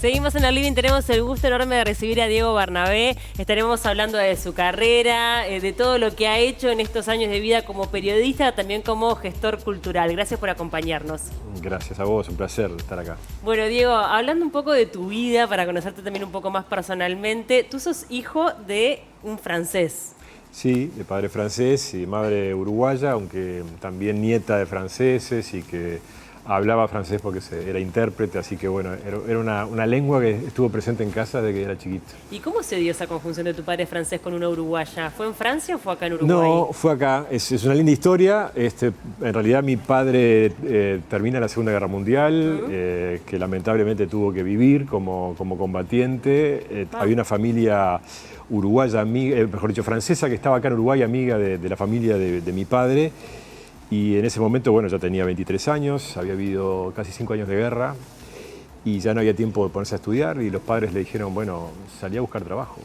Seguimos en el living, tenemos el gusto enorme de recibir a Diego Barnabé. Estaremos hablando de su carrera, de todo lo que ha hecho en estos años de vida como periodista, también como gestor cultural. Gracias por acompañarnos. Gracias a vos, un placer estar acá. Bueno, Diego, hablando un poco de tu vida, para conocerte también un poco más personalmente, tú sos hijo de un francés. Sí, de padre francés y madre uruguaya, aunque también nieta de franceses y que hablaba francés porque era intérprete, así que bueno, era una lengua que estuvo presente en casa desde que era chiquito. ¿Y cómo se dio esa conjunción de tu padre francés con una uruguaya? ¿Fue en Francia o fue acá en Uruguay? No, fue acá. Es una linda historia. En realidad mi padre termina la Segunda Guerra Mundial, que lamentablemente tuvo que vivir como combatiente. Había una familia uruguaya, mejor dicho, francesa, que estaba acá en Uruguay, amiga de la familia de mi padre. Y en ese momento, bueno, ya tenía 23 años, había habido casi 5 años de guerra y ya no había tiempo de ponerse a estudiar y los padres le dijeron, bueno, salí a buscar trabajo.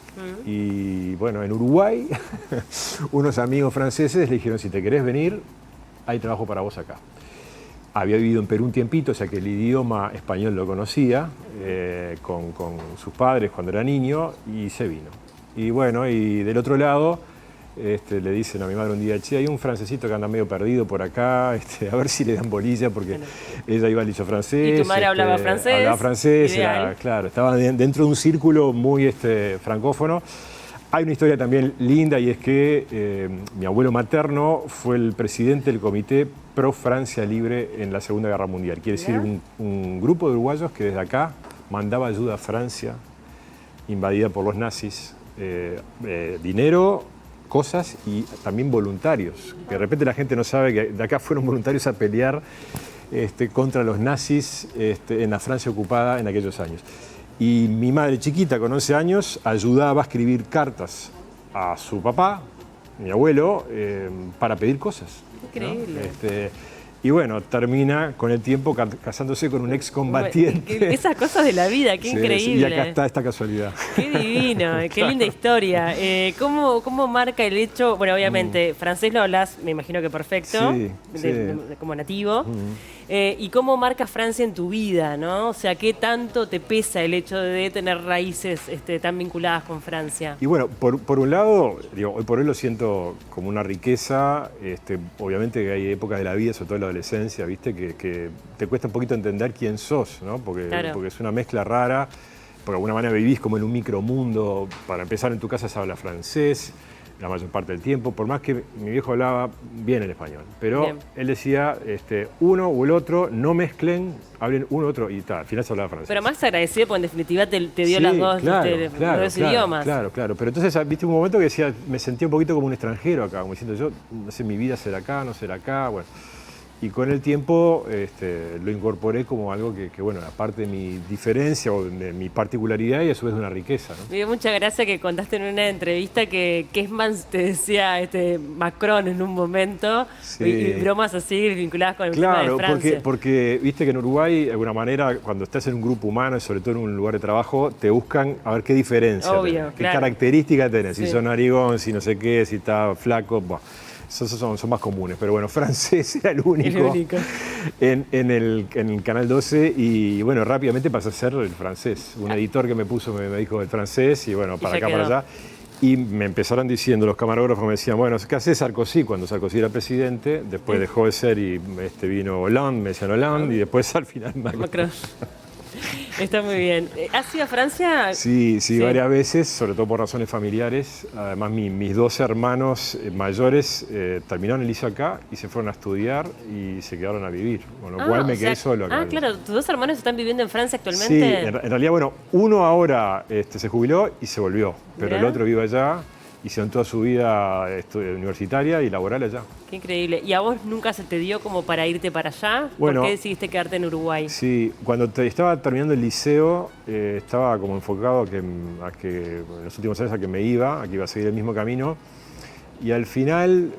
Y bueno, en Uruguay, unos amigos franceses le dijeron, si te querés venir, hay trabajo para vos acá. Había vivido en Perú un tiempito, o sea que el idioma español lo conocía, con sus padres cuando era niño, y se vino. Y bueno, y del otro lado, le dicen a mi madre un día, che, hay un francesito que anda medio perdido por acá, a ver si le dan bolilla, porque ella iba al liceo francés. ¿Y tu madre hablaba francés? Hablaba francés, claro, estaba dentro de un círculo muy francófono. Hay una historia también linda y es que mi abuelo materno fue el presidente del Comité Pro Francia Libre en la Segunda Guerra Mundial. Quiere decir, un grupo de uruguayos que desde acá mandaba ayuda a Francia, invadida por los nazis, dinero, cosas y también voluntarios. Que de repente la gente no sabe que de acá fueron voluntarios a pelear contra los nazis en la Francia ocupada en aquellos años. Y mi madre chiquita, con 11 años, ayudaba a escribir cartas a su papá, mi abuelo, para pedir cosas. Increíble. ¿No? Y bueno, termina con el tiempo casándose con un excombatiente. Esas cosas de la vida, qué increíble. Y acá está esta casualidad. Qué divino, qué linda historia. ¿Cómo marca el hecho? Bueno, obviamente, francés lo hablas, me imagino que perfecto, como nativo. ¿Y cómo marca Francia en tu vida, no? O sea, ¿qué tanto te pesa el hecho de tener raíces tan vinculadas con Francia? Y bueno, por un lado, hoy por hoy lo siento como una riqueza. Obviamente que hay épocas de la vida, sobre todo en la adolescencia, ¿viste? Que te cuesta un poquito entender quién sos, ¿no? Porque es una mezcla rara, porque de alguna manera vivís como en un micromundo. Para empezar, en tu casa se habla francés la mayor parte del tiempo, por más que mi viejo hablaba bien el español. Pero él decía, uno o el otro, no mezclen, hablen uno u otro, y al final se hablaba francés. Pero más agradecido, porque en definitiva te dio las dos, los dos idiomas. Claro. Pero entonces, viste, un momento que decía, me sentía un poquito como un extranjero acá, como diciendo, yo no sé, mi vida será acá, no será acá, bueno. Y con el tiempo lo incorporé como algo que, bueno, aparte de mi diferencia o de mi particularidad y a su vez de una riqueza, ¿no? Me dio mucha gracia que contaste en una entrevista que Kessman te decía Macron en un momento, y bromas así vinculadas con el tema de Francia. Claro, porque viste que en Uruguay, de alguna manera, cuando estás en un grupo humano y sobre todo en un lugar de trabajo, te buscan a ver qué diferencia tenés, qué características tenés, si sos narigón, si no sé qué, si estás flaco, bueno. Son más comunes, pero bueno, francés era el único. En el Canal 12 y bueno, rápidamente pasé a ser el francés. Un editor que me dijo el francés y bueno, para acá, para allá. Y me empezaron diciendo, los camarógrafos me decían, bueno, ¿qué hace Sarkozy? Cuando Sarkozy era presidente, después dejó de ser y vino Hollande, me decían Hollande, y después al final Macron. Está muy bien. ¿Has ido a Francia? Sí, varias veces, sobre todo por razones familiares. Además, mis dos hermanos mayores terminaron el liceo acá y se fueron a estudiar y se quedaron a vivir. Con lo cual me quedé solo acá. Claro. ¿Tus dos hermanos están viviendo en Francia actualmente? Sí, en realidad, bueno, uno ahora se jubiló y se volvió, pero el otro vive allá. Hicieron toda su vida universitaria y laboral allá. Qué increíble. ¿Y a vos nunca se te dio como para irte para allá? Bueno, ¿por qué decidiste quedarte en Uruguay? Sí, cuando estaba terminando el liceo, estaba como enfocado a que en los últimos años a que iba a seguir el mismo camino. Y al final,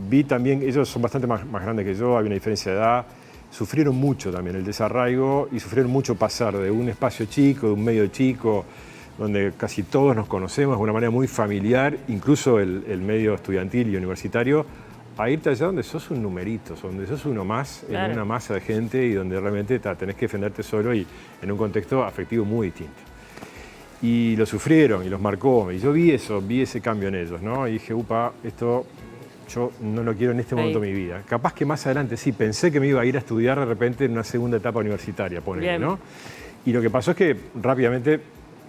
vi también, ellos son bastante más grandes que yo, había una diferencia de edad. Sufrieron mucho también el desarraigo y sufrieron mucho pasar de un espacio chico, de un medio chico, donde casi todos nos conocemos de una manera muy familiar, incluso el medio estudiantil y universitario, a irte allá donde sos un numerito, donde sos uno más en una masa de gente y donde realmente tenés que defenderte solo y en un contexto afectivo muy distinto. Y lo sufrieron y los marcó. Y yo vi eso, vi ese cambio en ellos, ¿no? Y dije, upa, esto yo no lo quiero en este momento de mi vida. Capaz que más adelante sí, pensé que me iba a ir a estudiar de repente en una segunda etapa universitaria, ponele, ¿no? Y lo que pasó es que rápidamente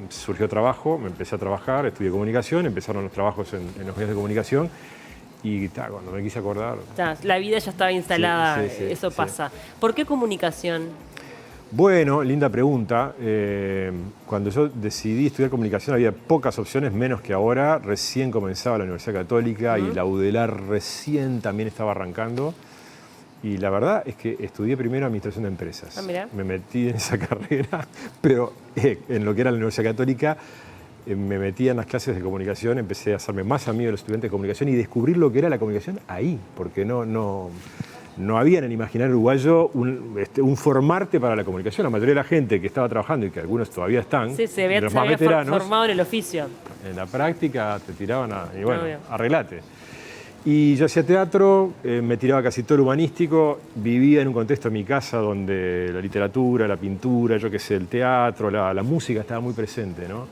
surgió trabajo, me empecé a trabajar, estudié comunicación, empezaron los trabajos en los medios de comunicación. Y cuando me quise acordar... La vida ya estaba instalada, eso pasa. ¿Por qué comunicación? Bueno, linda pregunta. Cuando yo decidí estudiar comunicación había pocas opciones, menos que ahora. Recién comenzaba la Universidad Católica y la UDELAR recién también estaba arrancando. Y la verdad es que estudié primero Administración de Empresas. Me metí en esa carrera, pero en lo que era la Universidad Católica me metí en las clases de comunicación, empecé a hacerme más amigo de los estudiantes de comunicación y descubrir lo que era la comunicación ahí, porque no había en el imaginario uruguayo un formarte para la comunicación. La mayoría de la gente que estaba trabajando y que algunos todavía están, se había formado en el oficio. En la práctica te tiraban y bueno, arreglate. Y yo hacía teatro, me tiraba casi todo lo humanístico, vivía en un contexto en mi casa donde la literatura, la pintura, yo qué sé, el teatro, la música estaba muy presente, ¿no?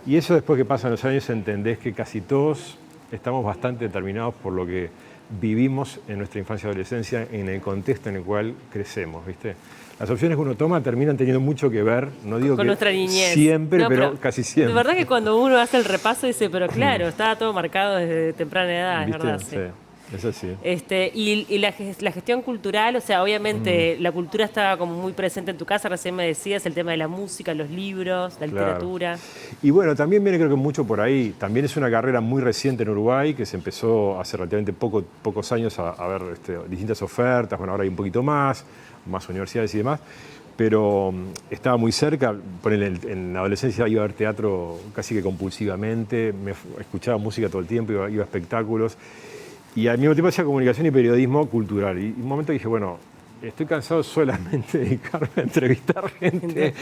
Y eso después que pasan los años entendés que casi todos estamos bastante determinados por lo que vivimos en nuestra infancia y adolescencia, en el contexto en el cual crecemos, ¿viste? Las opciones que uno toma terminan teniendo mucho que ver, no digo con que nuestra niñez. Siempre, pero casi siempre. De verdad que cuando uno hace el repaso dice, pero claro, estaba todo marcado desde temprana edad, ¿viste? ¿Es verdad? Sí. Eso sí. Y la gestión cultural, o sea, obviamente la cultura estaba como muy presente en tu casa, recién me decías el tema de la música, los libros, la literatura. Y bueno, también viene creo que mucho por ahí, también es una carrera muy reciente en Uruguay, que se empezó hace relativamente pocos años a ver distintas ofertas, bueno, ahora hay un poquito más universidades y demás, pero estaba muy cerca, en la adolescencia iba a ver teatro casi que compulsivamente, escuchaba música todo el tiempo, iba a espectáculos. Y al mismo tiempo hacía comunicación y periodismo cultural. Y un momento dije, bueno, estoy cansado solamente de dedicarme a entrevistar gente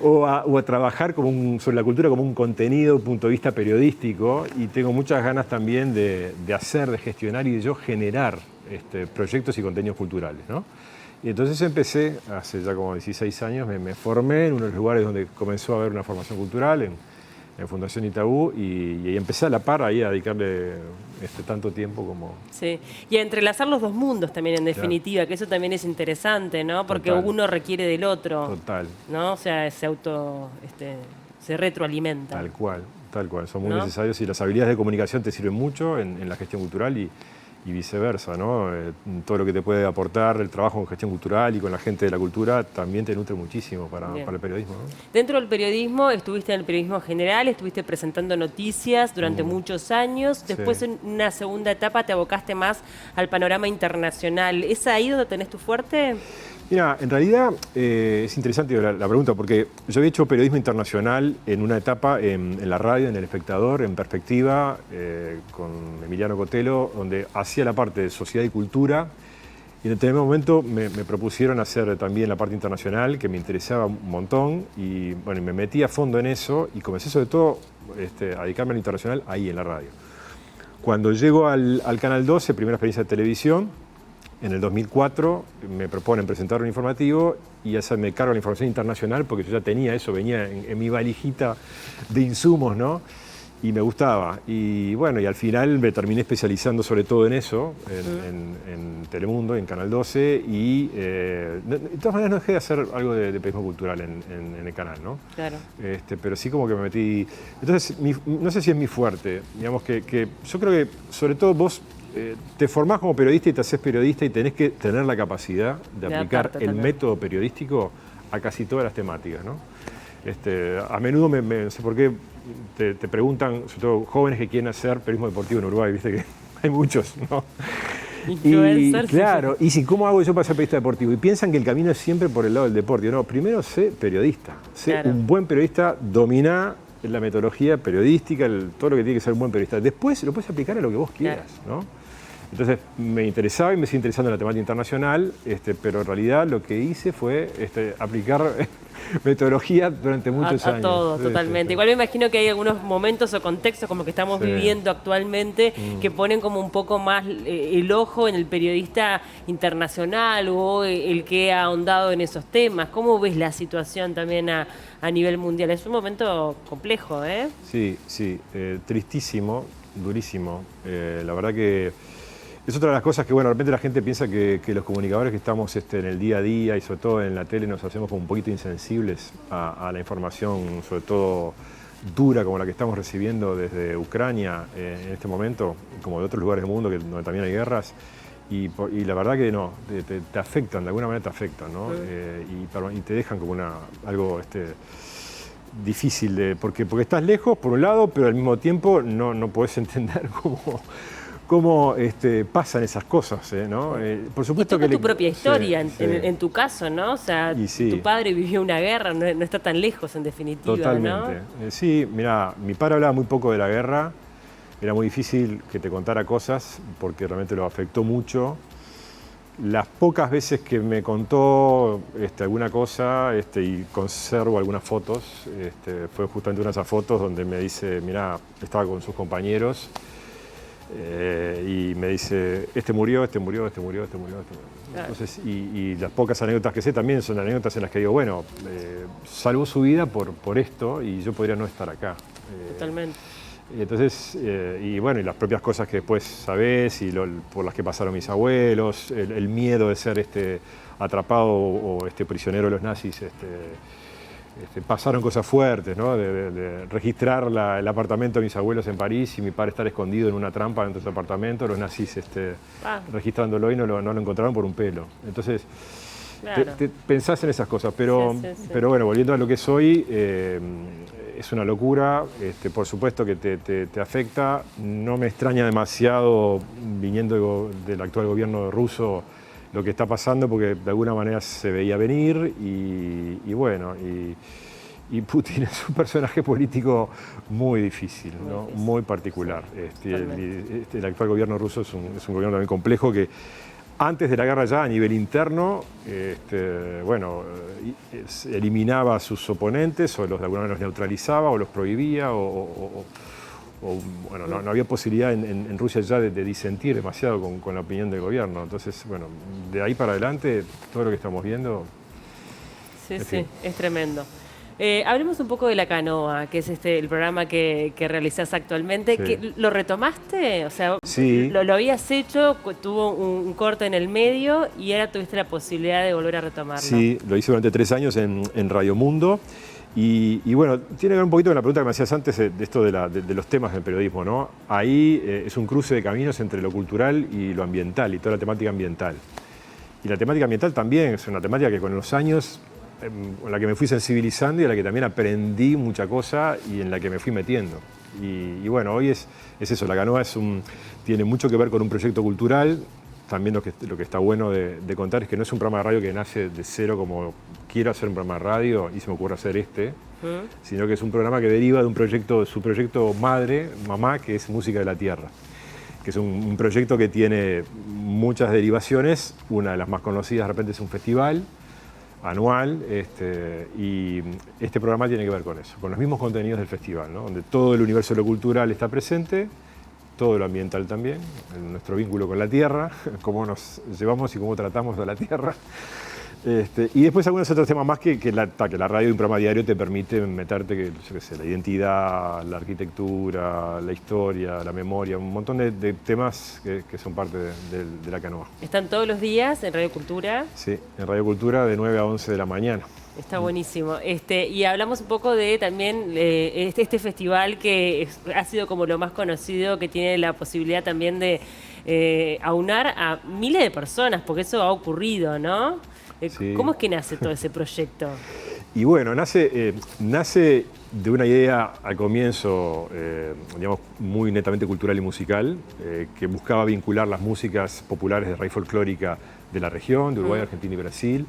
o a trabajar sobre la cultura como un contenido, punto de vista periodístico. Y tengo muchas ganas también de gestionar y de yo generar proyectos y contenidos culturales, ¿no? Y entonces empecé, hace ya como 16 años, me formé en uno de los lugares donde comenzó a haber una formación cultural, en Fundación Itaú, y empecé a la par ahí a dedicarle tanto tiempo como... Sí, y a entrelazar los dos mundos también, en definitiva, que eso también es interesante, ¿no? Porque uno requiere del otro. Total. ¿No? O sea, se retroalimenta. Tal cual. Son muy necesarios y las habilidades de comunicación te sirven mucho en la gestión cultural y viceversa, ¿no? Todo lo que te puede aportar el trabajo en gestión cultural y con la gente de la cultura también te nutre muchísimo para el periodismo, ¿no? Dentro del periodismo, estuviste en el periodismo general, estuviste presentando noticias durante muchos años. Después, en una segunda etapa, te abocaste más al panorama internacional. ¿Es ahí donde tenés tu fuerte? Mira, en realidad es interesante la pregunta, porque yo había hecho periodismo internacional en una etapa en la radio, en El Espectador, en Perspectiva, con Emiliano Cotelo, donde hacía la parte de sociedad y cultura, y en determinado momento me propusieron hacer también la parte internacional, que me interesaba un montón, y bueno, me metí a fondo en eso, y comencé sobre todo a dedicarme a lo internacional ahí, en la radio. Cuando llego al Canal 12, primera experiencia de televisión, en el 2004 me proponen presentar un informativo y me cargo la información internacional porque yo ya tenía eso, venía en mi valijita de insumos, ¿no? Y me gustaba. Y bueno, y al final me terminé especializando sobre todo en eso, en Telemundo, en Canal 12, y de todas maneras no dejé de hacer algo de periodismo cultural en el canal, ¿no? Claro. Pero sí como que me metí... Entonces, no sé si es mi fuerte, digamos que yo creo que sobre todo vos te formás como periodista y te haces periodista y tenés que tener la capacidad de aplicar el método periodístico a casi todas las temáticas, ¿no? A menudo no sé por qué te preguntan, sobre todo jóvenes que quieren hacer periodismo deportivo en Uruguay, viste que hay muchos, ¿no? Y claro, y ¿cómo hago yo para ser periodista deportivo? Y piensan que el camino es siempre por el lado del deporte. No, primero sé periodista, un buen periodista, domina la metodología periodística, todo lo que tiene que ser un buen periodista. Después lo puedes aplicar a lo que vos quieras, ¿no? Entonces me interesaba y me sigue interesando en la temática internacional, pero en realidad lo que hice fue aplicar metodología durante muchos años. A todo, totalmente. Igual me imagino que hay algunos momentos o contextos como que estamos viviendo actualmente que ponen como un poco más el ojo en el periodista internacional o el que ha ahondado en esos temas. ¿Cómo ves la situación también a nivel mundial? Es un momento complejo, ¿eh? Sí, tristísimo, durísimo. La verdad que es otra de las cosas que, bueno, de repente la gente piensa que los comunicadores que estamos en el día a día y sobre todo en la tele nos hacemos como un poquito insensibles a la información, sobre todo dura como la que estamos recibiendo desde Ucrania en este momento, como de otros lugares del mundo donde también hay guerras. Y la verdad que no, te afectan, de alguna manera te afectan, ¿no? Y te dejan como algo difícil, porque estás lejos, por un lado, pero al mismo tiempo no podés entender cómo pasan esas cosas, ¿no? Por supuesto que tu propia historia, en tu caso, ¿no? O sea, tu padre vivió una guerra, no está tan lejos en definitiva, totalmente. ¿no? Sí, mira, mi padre hablaba muy poco de la guerra, era muy difícil que te contara cosas porque realmente lo afectó mucho. Las pocas veces que me contó alguna cosa y conservo algunas fotos, fue justamente una de esas fotos donde me dice, mira, estaba con sus compañeros y me dice, murió, murió. Claro. Entonces, y las pocas anécdotas que sé también son anécdotas en las que digo, bueno, salvó su vida por esto y yo podría no estar acá. Totalmente. Entonces, y bueno, y las propias cosas que después sabés y por las que pasaron mis abuelos, el miedo de ser atrapado o prisionero de los nazis, pasaron cosas fuertes, ¿no? De registrar el apartamento de mis abuelos en París y mi padre estar escondido en una trampa dentro de su apartamento, los nazis registrándolo y no lo encontraron por un pelo. Entonces, claro. Pensás en esas cosas, pero bueno, volviendo a lo que soy, es una locura, por supuesto que te afecta, no me extraña demasiado viniendo del actual gobierno ruso lo que está pasando porque de alguna manera se veía venir y bueno, y Putin es un personaje político muy difícil, ¿no? Muy particular. El actual gobierno ruso es un gobierno también complejo que antes de la guerra ya a nivel interno, eliminaba a sus oponentes o de alguna manera los neutralizaba o los prohibía bueno, no había posibilidad en Rusia ya de disentir demasiado con la opinión del gobierno. Entonces, bueno, de ahí para adelante, todo lo que estamos viendo... Sí, es tremendo. Hablemos un poco de La Canoa, que es el programa que realizás actualmente. Sí. ¿Lo retomaste? O sea, sí. lo habías hecho, tuvo un corte en el medio y ahora tuviste la posibilidad de volver a retomarlo. Sí, lo hice durante 3 años en Radio Mundo. Y bueno, tiene que ver un poquito con la pregunta que me hacías antes de esto de los temas del periodismo, ¿no? Ahí es un cruce de caminos entre lo cultural y lo ambiental, y toda la temática ambiental. Y la temática ambiental también es una temática que con los años, en la que me fui sensibilizando y en la que también aprendí mucha cosa y en la que me fui metiendo. Y bueno, hoy es eso, La Canoa tiene mucho que ver con un proyecto cultural. También lo que está bueno de contar es que no es un programa de radio que nace de cero como quiero hacer un programa de radio y se me ocurre hacer sino que es un programa que deriva de su proyecto mamá, que es Música de la Tierra, que es un proyecto que tiene muchas derivaciones. Una de las más conocidas de repente es un festival anual, y este programa tiene que ver con eso, con los mismos contenidos del festival, ¿no? Donde todo el universo de lo cultural está presente, todo lo ambiental también, nuestro vínculo con la tierra, cómo nos llevamos y cómo tratamos a la tierra. Y después algunos otros temas más que la radio y un programa diario te permite meterte, la identidad, la arquitectura, la historia, la memoria, un montón de temas que son parte de La Canoa. ¿Están todos los días en Radio Cultura? Sí, en Radio Cultura de 9 a 11 de la mañana. Está buenísimo. Y hablamos un poco de también este festival que ha sido como lo más conocido, que tiene la posibilidad también de aunar a miles de personas, porque eso ha ocurrido, ¿no? Sí. ¿Cómo es que nace todo ese proyecto? Y bueno, nace de una idea al comienzo, digamos, muy netamente cultural y musical, que buscaba vincular las músicas populares de raíz folclórica de la región, de Uruguay, Argentina y Brasil,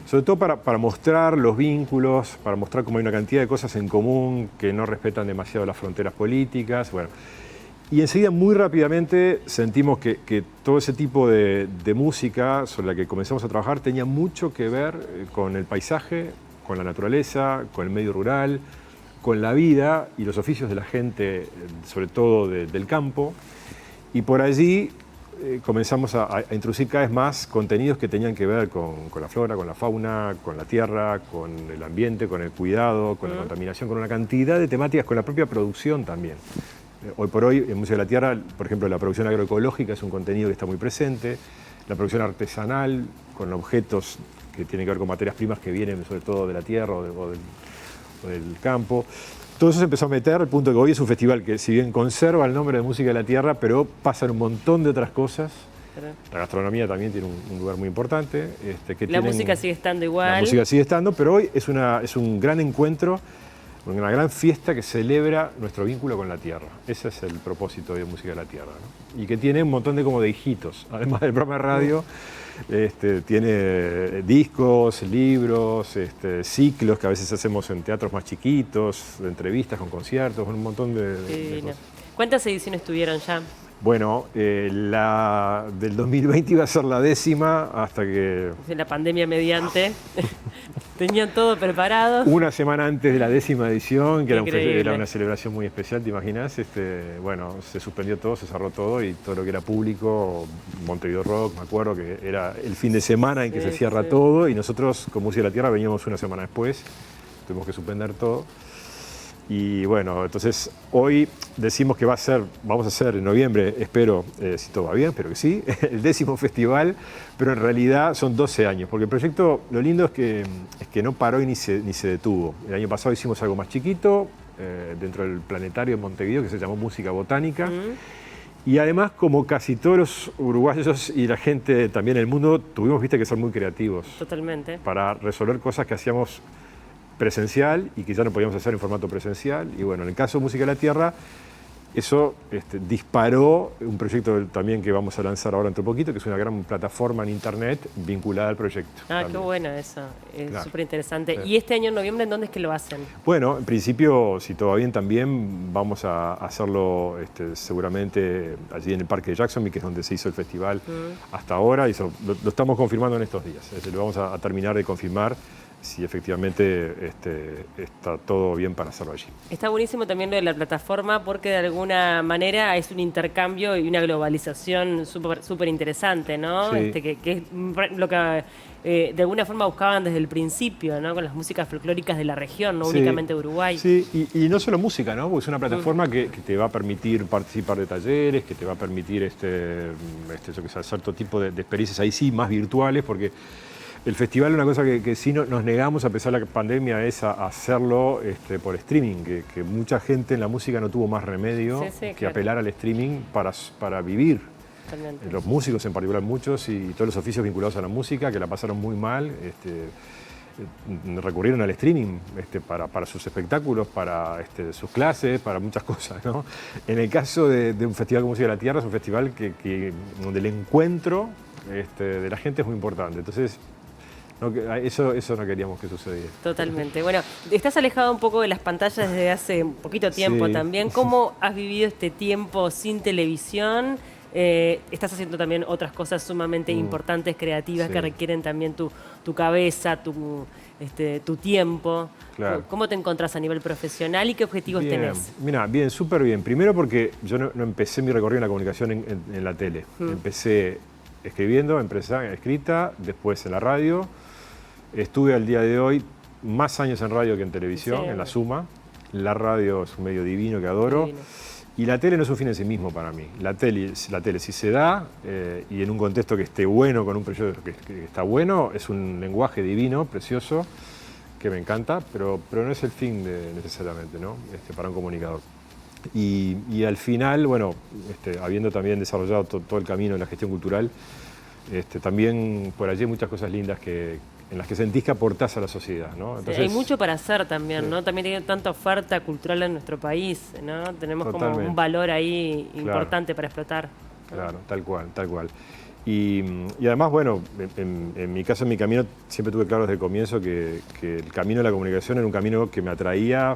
sobre todo para mostrar los vínculos, para mostrar cómo hay una cantidad de cosas en común que no respetan demasiado las fronteras políticas. Bueno, Y enseguida, muy rápidamente, sentimos que todo ese tipo de música sobre la que comenzamos a trabajar tenía mucho que ver con el paisaje, con la naturaleza, con el medio rural, con la vida y los oficios de la gente, sobre todo del campo. Y por allí comenzamos a introducir cada vez más contenidos que tenían que ver con la flora, con la fauna, con la tierra, con el ambiente, con el cuidado, con la contaminación, con una cantidad de temáticas, con la propia producción también. Hoy por hoy, en Música de la Tierra, por ejemplo, la producción agroecológica es un contenido que está muy presente, la producción artesanal, con objetos que tienen que ver con materias primas que vienen sobre todo de la tierra o del campo. Todo eso se empezó a meter al punto que hoy es un festival que, si bien conserva el nombre de Música de la Tierra, pero pasan un montón de otras cosas. La gastronomía también tiene un lugar muy importante. La música sigue estando igual. La música sigue estando, pero hoy es un gran encuentro, una gran fiesta que celebra nuestro vínculo con la tierra. Ese es el propósito de Música de la Tierra, ¿no? Y que tiene un montón de hijitos. Además del programa de radio, tiene discos, libros, ciclos que a veces hacemos en teatros más chiquitos, de entrevistas con conciertos, un montón de cosas. ¿Cuántas ediciones tuvieron ya? Bueno, la del 2020 iba a ser la 10ª hasta que... La pandemia mediante. Tenían todo preparado. Una semana antes de la 10ª edición, que era una celebración muy especial, ¿te imaginas? Bueno, se suspendió todo, se cerró todo y todo lo que era público, Montevideo Rock, me acuerdo que era el fin de semana en que se cierra todo y nosotros con Música de la Tierra veníamos una semana después, tuvimos que suspender todo. Y bueno, entonces hoy decimos que vamos a hacer en noviembre, espero, si todo va bien, espero que sí, el 10º festival, pero en realidad son 12 años, porque el proyecto, lo lindo es que no paró y ni se detuvo. El año pasado hicimos algo más chiquito, dentro del planetario de Montevideo, que se llamó Música Botánica, y además, como casi todos los uruguayos y la gente también en el mundo, tuvimos que ser muy creativos. Totalmente. Para resolver cosas que hacíamos presencial y que ya no podíamos hacer en formato presencial. Y bueno, en el caso de Música de la Tierra, eso disparó un proyecto también que vamos a lanzar ahora dentro de poquito, que es una gran plataforma en internet vinculada al proyecto. Qué bueno eso, es súper interesante. ¿Y este año en noviembre en dónde es que lo hacen? Bueno, en principio, si todo va bien también, vamos a hacerlo seguramente allí en el Parque de Jacksonville, que es donde se hizo el festival hasta ahora, y eso lo estamos confirmando en estos días. Lo vamos a terminar de confirmar si efectivamente está todo bien para hacerlo allí. Está buenísimo también lo de la plataforma porque de alguna manera es un intercambio y una globalización súper interesante, ¿no? Sí. Que es lo que de alguna forma buscaban desde el principio, ¿no? Con las músicas folclóricas de la región, no únicamente de Uruguay. Sí, y no solo música, ¿no? Porque es una plataforma que te va a permitir participar de talleres, que te va a permitir hacer todo tipo de experiencias ahí sí, más virtuales, porque el festival, una cosa que sí nos negamos a pesar de la pandemia es a hacerlo por streaming, que mucha gente en la música no tuvo más remedio que apelar al streaming para vivir. Totalmente. Los músicos en particular, muchos, y todos los oficios vinculados a la música, que la pasaron muy mal, recurrieron al streaming para sus espectáculos, para sus clases, para muchas cosas, ¿no? En el caso de un festival como Música de la Tierra, es un festival donde el encuentro de la gente es muy importante. Entonces, eso no queríamos que sucediera. Totalmente. Bueno, estás alejado un poco de las pantallas desde hace un poquito tiempo también. ¿Cómo has vivido este tiempo sin televisión? Estás haciendo también otras cosas sumamente importantes, creativas, que requieren también tu cabeza, tu tiempo. Claro. ¿Cómo te encontrás a nivel profesional y qué objetivos tenés? Mira, bien, súper bien. Primero porque yo no empecé mi recorrido en la comunicación en la tele. Empecé escribiendo, escrita, después en la radio. Estuve al día de hoy más años en radio que en televisión, en la suma. La radio es un medio divino que adoro. Divino. Y la tele no es un fin en sí mismo para mí. La tele si se da, y en un contexto que esté bueno, con un proyecto que está bueno, es un lenguaje divino, precioso, que me encanta, pero no es el fin necesariamente, ¿no? Para un comunicador. Y al final, bueno, habiendo también desarrollado todo el camino de la gestión cultural, también por allí hay muchas cosas lindas en las que sentís que aportás a la sociedad, ¿no? Entonces, hay mucho para hacer también, ¿no? También tiene tanta oferta cultural en nuestro país, ¿no? Tenemos como un valor ahí importante para explotar, ¿no? Claro, tal cual. Y además, bueno, en mi caso, en mi camino, siempre tuve claro desde el comienzo que el camino de la comunicación era un camino que me atraía,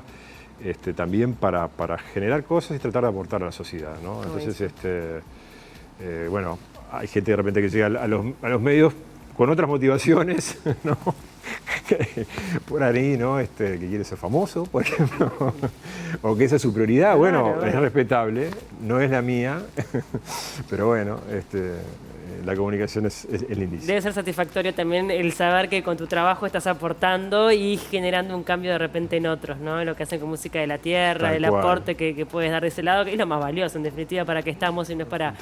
también para generar cosas y tratar de aportar a la sociedad, ¿no? Entonces, bueno, hay gente de repente que llega a los medios con otras motivaciones, ¿no? Por ahí, ¿no? Que quiere ser famoso, por ejemplo, o que esa es su prioridad. Bueno, es respetable, no es la mía, pero bueno, la comunicación es lindísima. Debe ser satisfactorio también el saber que con tu trabajo estás aportando y generando un cambio de repente en otros, ¿no? Lo que hacen con Música de la Tierra, Tal el cual. aporte que puedes dar de ese lado, que es lo más valioso, en definitiva, para que estamos y no es para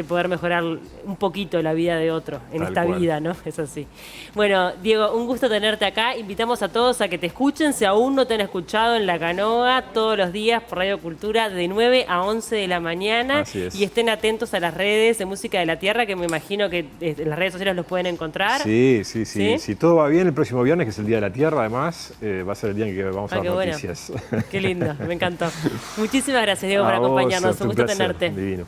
poder mejorar un poquito la vida de otro en Tal esta cual. vida, ¿no? Es así. Bueno, Diego, un gusto tenerte acá. Invitamos a todos a que te escuchen, si aún no te han escuchado, en La Canoa, todos los días por Radio Cultura, de 9 a 11 de la mañana. Así es. Y estén atentos a las redes de Música de la Tierra, que me imagino que en las redes sociales los pueden encontrar. Sí. Si todo va bien, el próximo viernes, que es el Día de la Tierra, además, va a ser el día en que vamos a dar noticias. Qué lindo, me encantó. Muchísimas gracias, Diego, por A vos, acompañarnos. Un gusto placer, tenerte. divino.